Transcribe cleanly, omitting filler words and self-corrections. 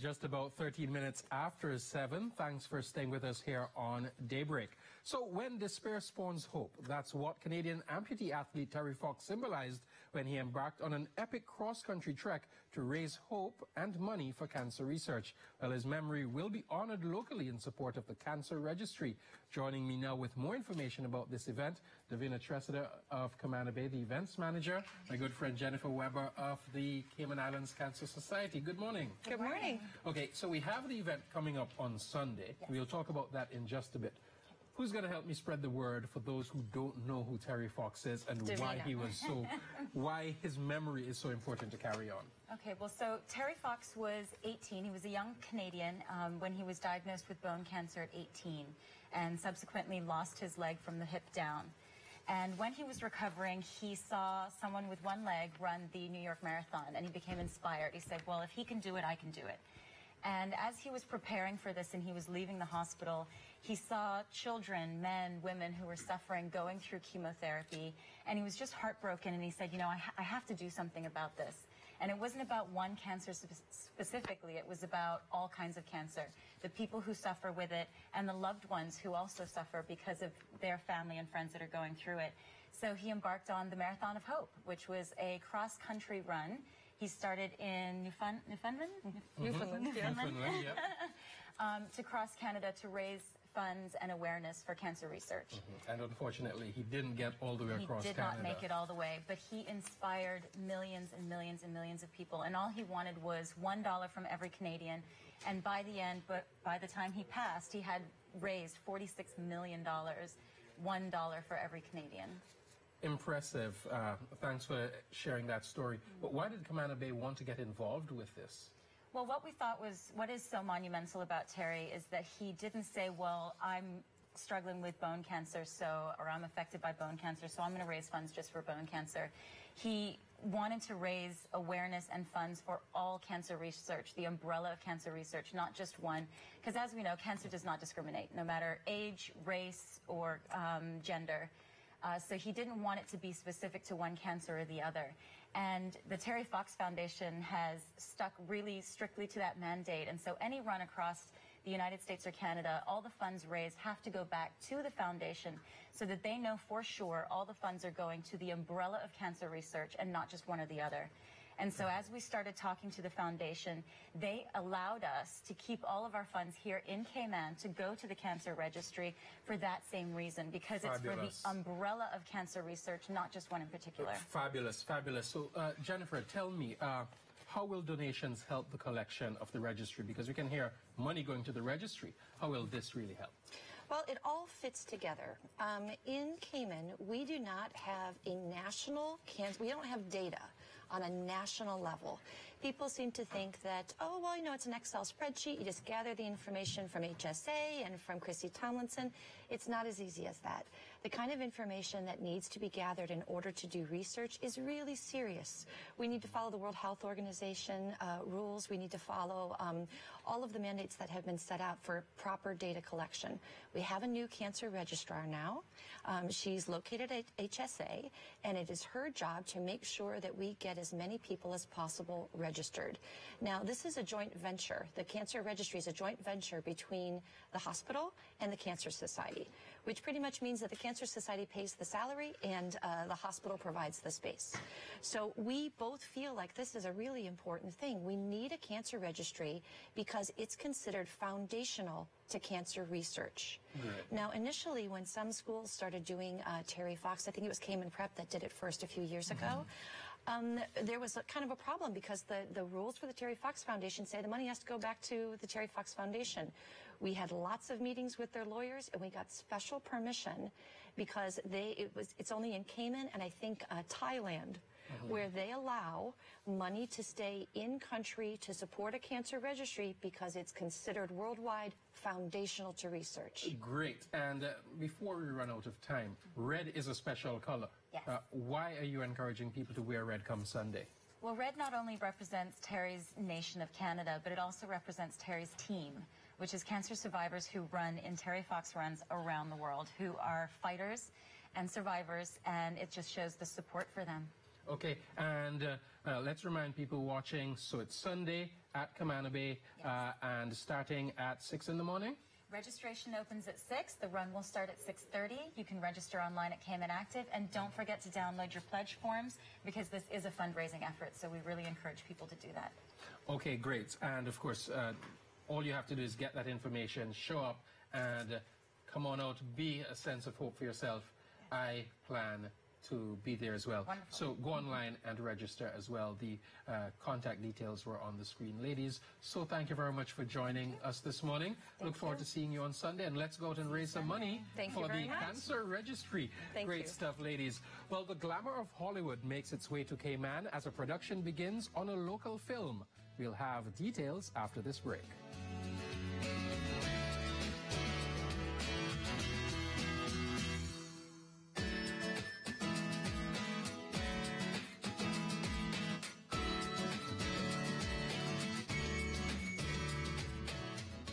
Just about 13 minutes after 7. Thanks for staying with us here on Daybreak. So when despair spawns hope, that's what Canadian amputee athlete Terry Fox symbolized when he embarked on an epic cross-country trek to raise hope and money for cancer research. Well, his memory will be honored locally in support of the Cancer Registry. Joining me now with more information about this event, Davina Tressida of Camana Bay, the events manager, my good friend Jennifer Weber of the Cayman Islands Cancer Society. Good morning. Good morning. Okay, so we have the event coming up on Sunday. Yes. We'll talk about that in just a bit. Who's going to help me spread the word for those who don't know who Terry Fox is and Davina. why his memory is so important to carry on? Okay, well, so Terry Fox was 18. He was a young Canadian when he was diagnosed with bone cancer at 18 and subsequently lost his leg from the hip down. And when he was recovering, he saw someone with one leg run the New York Marathon, and he became inspired. He said, well, if he can do it, I can do it. And as he was preparing for this and he was leaving the hospital, he saw children, men, women who were suffering, going through chemotherapy, and he was just heartbroken, and he said, you know, I have to do something about this. And it wasn't about one cancer specifically, it was about all kinds of cancer, the people who suffer with it, and the loved ones who also suffer because of their family and friends that are going through it. So he embarked on the Marathon of Hope, which was a cross-country run. He started in Newfoundland, yeah. To cross Canada to raise funds and awareness for cancer research. And unfortunately, he didn't get all the way across Canada. He did not make it all the way, but he inspired millions and millions and millions of people. And all he wanted was $1 from every Canadian. And by the end, by the time he passed, he had raised $46 million, $1 for every Canadian. Impressive. Thanks for sharing that story. But why did Camana Bay want to get involved with this? Well, what we thought was, what is so monumental about Terry is that he didn't say, well, I'm struggling with bone cancer, or I'm affected by bone cancer, so I'm going to raise funds just for bone cancer. He wanted to raise awareness and funds for all cancer research, the umbrella of cancer research, not just one. Because as we know, cancer does not discriminate, no matter age, race, or gender. So he didn't want it to be specific to one cancer or the other. And the Terry Fox Foundation has stuck really strictly to that mandate. And so any run across the United States or Canada, all the funds raised have to go back to the foundation so that they know for sure all the funds are going to the umbrella of cancer research and not just one or the other. And so as we started talking to the foundation, they allowed us to keep all of our funds here in Cayman to go to the Cancer Registry for that same reason, because it's for the umbrella of cancer research, not just one in particular. Fabulous, fabulous. So, Jennifer, tell me, how will donations help the collection of the registry? Because we can hear money going to the registry. How will this really help? Well, it all fits together. In Cayman, we do not have a national cancer, we don't have data on a national level. People seem to think that, oh, well, you know, it's an Excel spreadsheet. You just gather the information from HSA and from Chrissy Tomlinson. It's not as easy as that. The kind of information that needs to be gathered in order to do research is really serious. We need to follow the World Health Organization rules. We need to follow all of the mandates that have been set out for proper data collection. We have a new cancer registrar now. She's located at HSA, and it is her job to make sure that we get as many people as possible registered. Now, this is a joint venture. The Cancer Registry is a joint venture between the hospital and the Cancer Society, which pretty much means that the Cancer Society pays the salary and the hospital provides the space. So we both feel like this is a really important thing. We need a cancer registry because it's considered foundational to cancer research. Right. Now, initially, when some schools started doing Terry Fox, I think it was Cayman Prep that did it first a few years ago, there was kind of a problem because the rules for the Terry Fox Foundation say the money has to go back to the Terry Fox Foundation. We had lots of meetings with their lawyers, and we got special permission because it's only in Cayman and I think Thailand where they allow money to stay in country to support a cancer registry because it's considered worldwide foundational to research. Great. And before we run out of time, red is a special color. Yes. Why are you encouraging people to wear red come Sunday? Well, red not only represents Terry's nation of Canada, but it also represents Terry's team, which is cancer survivors who run in Terry Fox runs around the world, who are fighters and survivors, and it just shows the support for them. Okay, and let's remind people watching, so it's Sunday at Camana Bay, and starting at 6 in the morning? Registration opens at 6. The run will start at 6:30. You can register online at Cayman Active, and don't forget to download your pledge forms because this is a fundraising effort, so we really encourage people to do that. Okay, great. And of course, all you have to do is get that information, show up, and come on out, be a sense of hope for yourself. I plan to be there as well. Wonderful. So go online and register as well. The contact details were on the screen. Ladies, so thank you very much for joining us this morning. Look forward to seeing you on Sunday, and let's go out and raise some money for the Cancer Registry. Great stuff, ladies. Well, the glamour of Hollywood makes its way to Cayman as a production begins on a local film. We'll have details after this break.